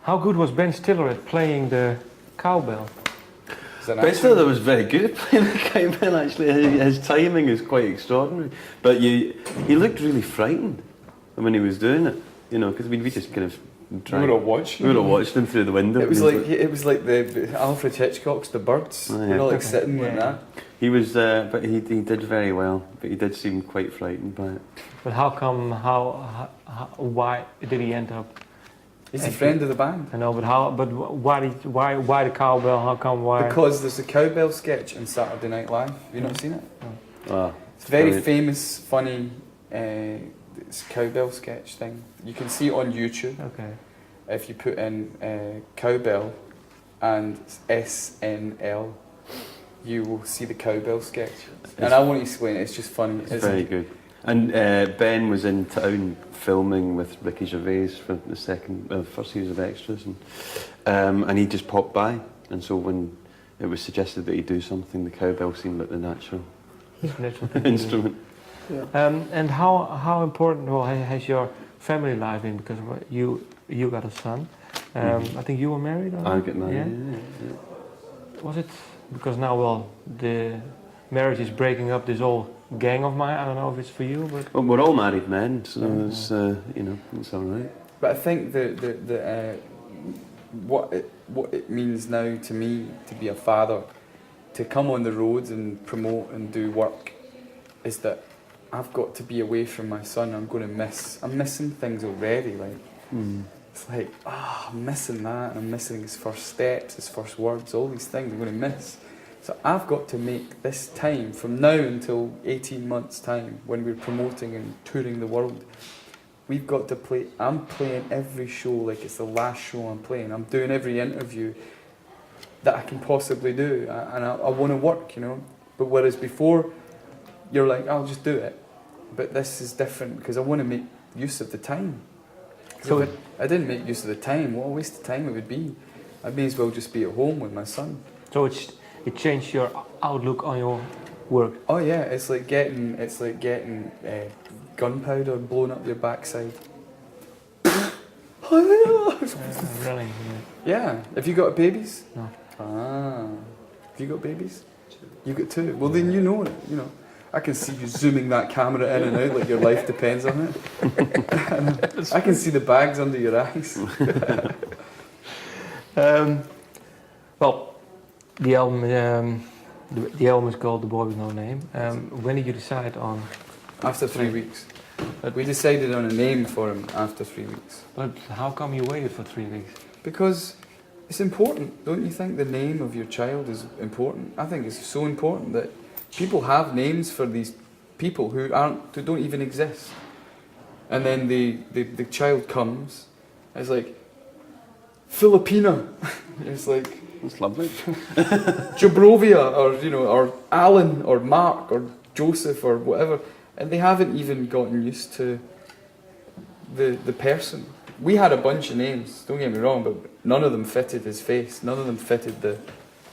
How good was Ben Stiller at playing the cowbell? Ben Stiller was very good at playing the cowbell, actually. His timing is quite extraordinary. But he looked really frightened when he was doing it, you know, because we just kind of tried. We were all watching. We were all watching him through the window. It was like the Alfred Hitchcock's The Birds. Oh, yeah. You know, like sitting like that. He was, but he did very well. But he did seem quite frightened by it. But how come? Why did he end up? He's a friend of the band. I know, but how? But why the cowbell? How come? Why? Because there's a cowbell sketch in Saturday Night Live. You not seen it? No. Oh, it's a very famous, funny it's cowbell sketch thing. You can see it on YouTube. Okay. If you put in cowbell and SNL, you will see the cowbell sketch. And I won't explain it. It's just funny. It's very good. And Ben was in town filming with Ricky Gervais for the first series of Extras, and he just popped by. And so when it was suggested that he do something, the cowbell seemed like the natural instrument. Yeah. And how important has your family life been? Because you got a son. I think you were married. I got married. Yeah. Was it because now the marriage is breaking up this whole gang of mine? I don't know if it's for you, but well, we're all married men, so it's it's all right. But I think what it means now to me to be a father, to come on the roads and promote and do work, is that I've got to be away from my son. I'm missing things already. Like it's like I'm missing that, and I'm missing his first steps, his first words, all these things I'm going to miss. So I've got to make this time from now until 18 months time when we're promoting and touring the world. We've got to play. I'm playing every show like it's the last show I'm playing. I'm doing every interview that I can possibly do, and I want to work, you know. But whereas before, you're like, I'll just do it. But this is different because I want to make use of the time. So if I didn't make use of the time, what a waste of time it would be. I may as well just be at home with my son. So it changed your outlook on your work. Oh yeah, it's like getting gunpowder blown up your backside. Really? Yeah. Have you got babies? No. Have you got babies? You got two. Well then you know it. You know, I can see you zooming that camera in and out like your life depends on it. I can see the bags under your eyes. Well. The album is called The Boy With No Name. When did you decide on? After 3 weeks. We decided on a name for him after 3 weeks. But how come you waited for 3 weeks? Because it's important. Don't you think the name of your child is important? I think it's so important that people have names for these people who don't even exist. And then the child comes, it's like Filipina. It's like that's lovely. Jabrovia, or Alan, or Mark, or Joseph, or whatever, and they haven't even gotten used to the person. We had a bunch of names, don't get me wrong, but none of them fitted his face. None of them fitted the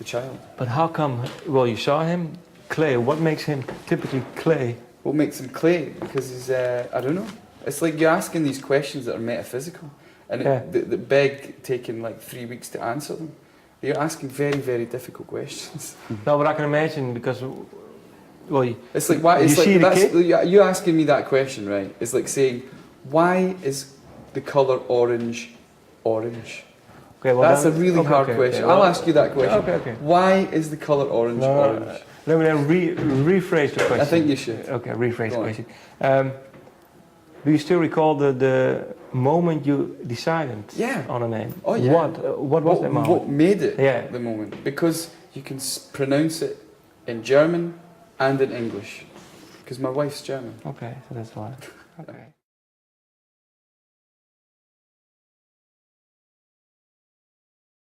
child. But how come? Well, you saw him, Clay. What makes him typically Clay? What makes him Clay? Because he's I don't know. It's like you're asking these questions that are metaphysical, and that beg taking like 3 weeks to answer them. You're asking very, very difficult questions. No, but I can imagine because, well, it's like why? It's like you asking me that question, right? It's like saying, why is the color orange orange? Okay, well that's a really hard question. Well, I'll ask you that question. Okay. Why is the color orange orange? Let me then rephrase the question. I think you should. Okay, rephrase the question. Do you still recall the moment you decided on a name? Oh yeah. What was that moment? What made it the moment? Because you can pronounce it in German and in English. Because my wife's German. Okay, so that's why. Okay.